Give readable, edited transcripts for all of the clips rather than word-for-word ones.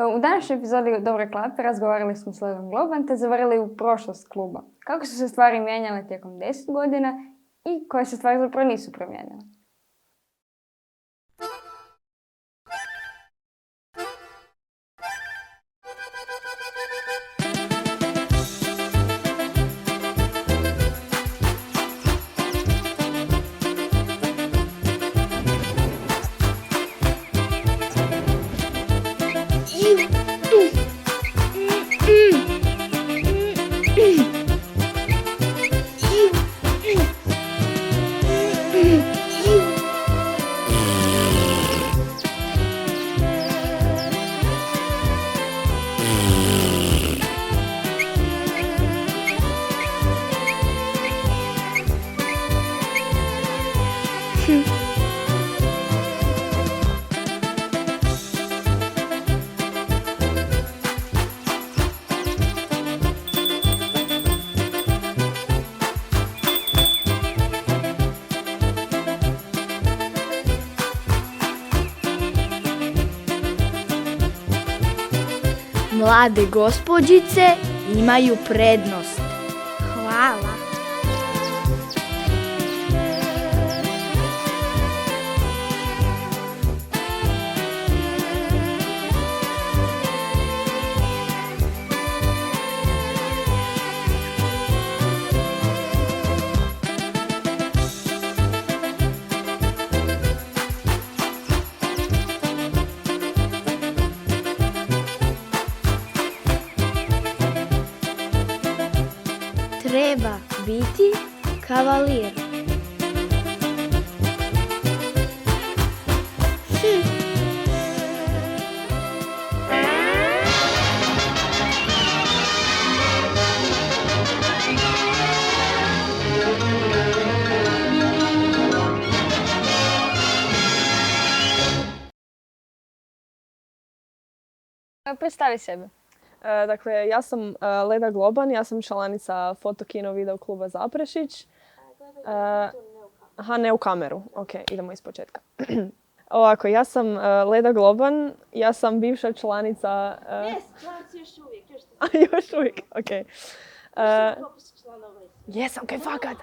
U današnjoj epizodi Dobre klape razgovarali smo s Ledom Globan te zavrli u prošlost kluba. Kako su se stvari mijenjale tijekom 10 godina i koje se stvari zapravo nisu promijenile. Mlade gospođice imaju prednost. Hvala. Treba biti kavalir. Predstavi sebe. Dakle, ja sam Leda Globan, ja sam članica Fotokino video kluba Zaprešić. Ne u kameru. Ok, idemo iz početka. Ovako, ja sam Leda Globan, ja sam bivša članica... Članci još uvijek, Još uvijek, ok. Jesam, kaj fakat!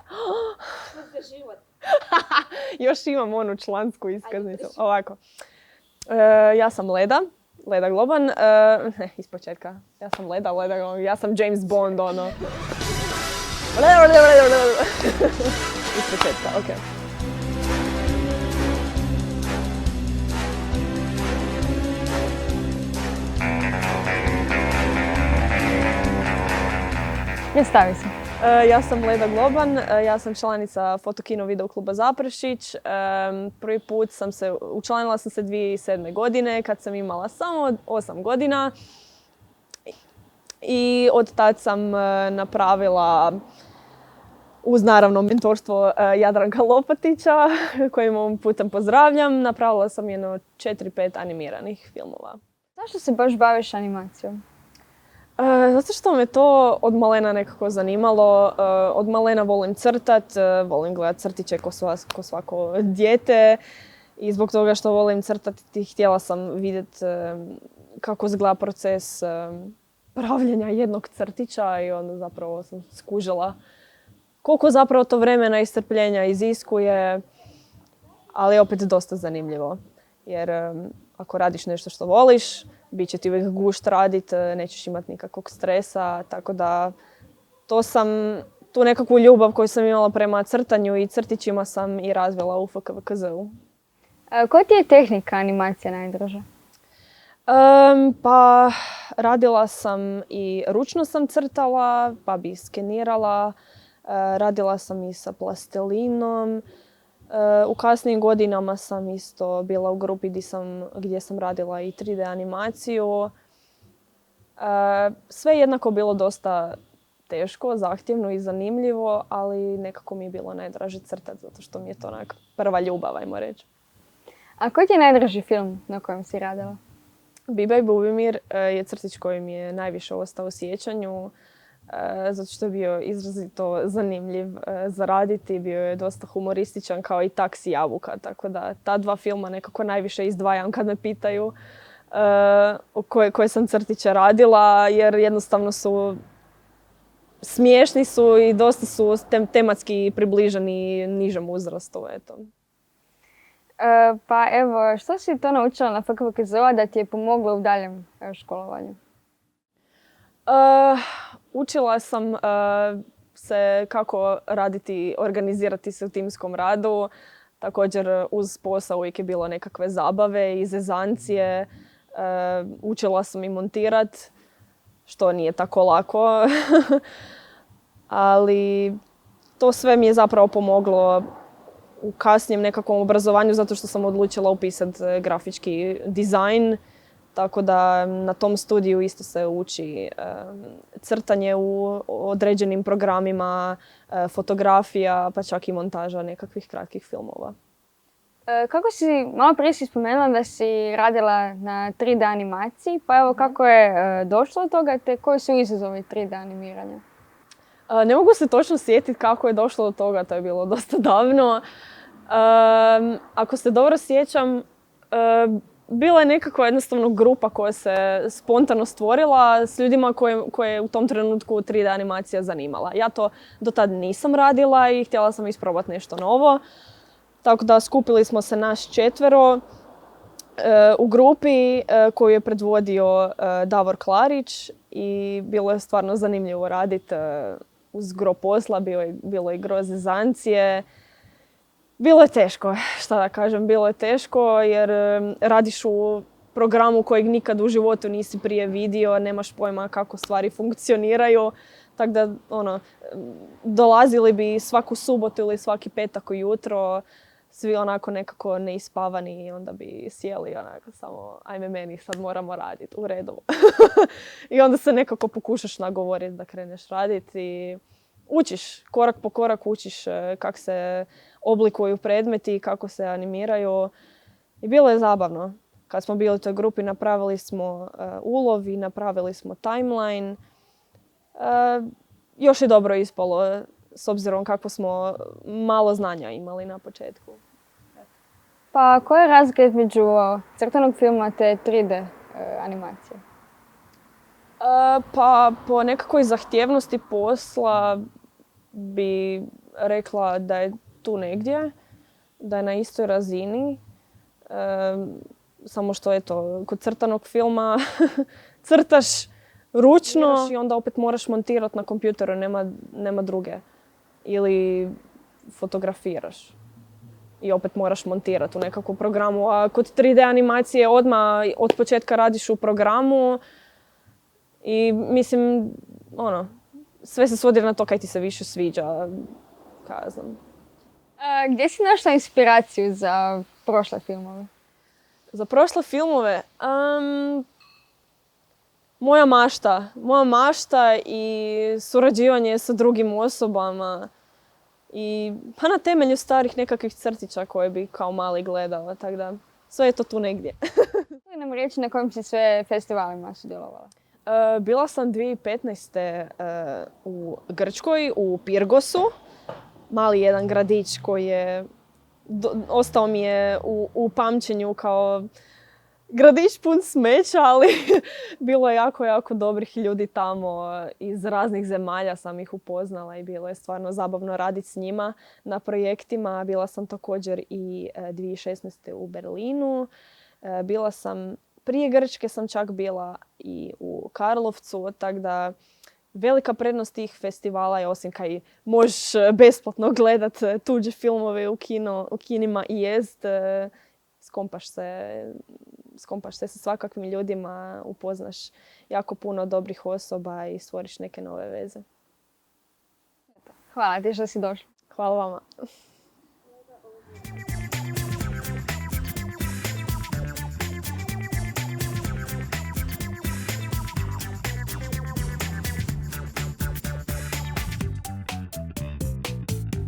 Još imam onu člansku iskaznicu. Ovako, ja sam Leda Globan, ne, iz početka. Ja sam Leda Globan, ja sam James Bond, ono. Iz početka, okej. Predstavi se. Ja sam Leda Globan, ja sam članica Fotokino video kluba Zaprešić. Prvi put učlanila sam se 2007. godine kad sam imala samo 8 godina. I od tad sam napravila, uz naravno mentorstvo Jadranka Lopatića, kojim ovim putem pozdravljam, napravila sam jedno 4-5 animiranih filmova. Zašto se baš baviš animacijom? Zato što me to od malena nekako zanimalo. Od malena volim crtat, volim gledat crtiće ko svako dijete. I zbog toga što volim crtati, htjela sam vidjeti kako izgleda proces pravljenja jednog crtića i onda zapravo sam skužila koliko zapravo to vremena i strpljenja iziskuje, ali opet dosta zanimljivo. Jer ako radiš nešto što voliš, bit će ti uvijek gušt radit, nećeš imati nikakvog stresa, tako da tu nekakvu ljubav koju sam imala prema crtanju i crtićima sam i razvila u FKVKZ-u. Koja ti je tehnika animacija najdraža? Pa radila sam i ručno sam crtala, pa bi skenirala, radila sam i sa plastelinom. U kasnijim godinama sam isto bila u grupi gdje sam radila i 3D animaciju. Sve jednako bilo dosta teško, zahtjevno i zanimljivo, ali nekako mi je bilo najdraže crtati zato što mi je to onak prva ljubav, ajmo reći. A koji ti je najdraži film na kojem si radila? Biba i Bubimir je crtić koji mi je najviše ostao u sjećanju. Zato što je bio izrazito zanimljiv za raditi, bio je dosta humorističan kao i Taksi jabuka, tako da ta dva filma nekako najviše izdvajam kad me pitaju koje sam crtiće radila, jer jednostavno su smiješni su i dosta su tematski približeni nižem uzrastu. Eto. Pa evo, što si to naučila na FKVKZ-a da ti je pomoglo u daljem školovanju? Učila sam se kako raditi, organizirati se u timskom radu. Također uz posao uvijek je bilo nekakve zabave i zezancije. Učila sam i montirat, što nije tako lako. Ali to sve mi je zapravo pomoglo u kasnijem nekakvom obrazovanju zato što sam odlučila upisati grafički dizajn. Tako da na tom studiju isto se uči crtanje u određenim programima, fotografija, pa čak i montaža nekakvih kratkih filmova. Kako si, malo prije si spomenula da si radila na 3D animaciji, pa evo kako je došlo do toga te koji su izazovi 3D animiranja? Ne mogu se točno sjetiti kako je došlo do toga, to je bilo dosta davno. Ako se dobro sjećam, bila je nekakva jednostavno grupa koja se spontano stvorila s ljudima koje je u tom trenutku 3D animacija zanimala. Ja to do tad nisam radila i htjela sam isprobati nešto novo. Tako da skupili smo se nas 4 u grupi koju je predvodio Davor Klarić i bilo je stvarno zanimljivo raditi uz gro posla, bilo je gro zezancije. Bilo je teško, šta da kažem, bilo je teško jer radiš u programu kojeg nikad u životu nisi prije vidio, nemaš pojma kako stvari funkcioniraju. Tako da, dolazili bi svaku subotu ili svaki petak ujutro, svi onako nekako neispavani i onda bi sjeli onako samo, ajme meni, sad moramo raditi, u redu. I onda se nekako pokušaš nagovoriti da kreneš raditi i učiš, korak po korak učiš kako se oblikuju predmeti, kako se animiraju. I bilo je zabavno. Kad smo bili u toj grupi napravili smo ulov i napravili smo timeline. Još je dobro ispalo s obzirom kako smo malo znanja imali na početku. Pa koja je razlika između crtanog filma te 3D animacije? Pa po nekakvoj zahtjevnosti posla bi rekla da je tu negdje, da je na istoj razini. Samo što kod crtanog filma crtaš ručno i onda opet moraš montirati na kompjuteru, nema druge. Ili fotografiraš i opet moraš montirati u nekakvom programu. A kod 3D animacije odmah od početka radiš u programu i mislim, sve se svodi na to kaj ti se više sviđa, kazam. Gdje si našla inspiraciju za prošle filmove? Za prošle filmove? Moja mašta i surađivanje sa drugim osobama. I pa na temelju starih nekakvih crtića koje bi kao mali gledala, tako da sve je to tu negdje. Možeš nam reći na kojim si sve festivalima sudjelovala? Bila sam 2015. U Grčkoj, u Pirgosu. Mali jedan gradić koji je ostao mi je u pamćenju kao gradić pun smeća, ali bilo je jako, jako dobrih ljudi tamo. Iz raznih zemalja sam ih upoznala i bilo je stvarno zabavno raditi s njima na projektima. Bila sam također i 2016. u Berlinu. Bila sam, prije Grčke sam čak bila i u Karlovcu, tako da velika prednost tih festivala je, osim kaj možeš besplatno gledat tuđe filmove u kinima i jest, skompaš se sa svakakvim ljudima, upoznaš jako puno dobrih osoba i stvoriš neke nove veze. Hvala ti što si došla. Hvala vama.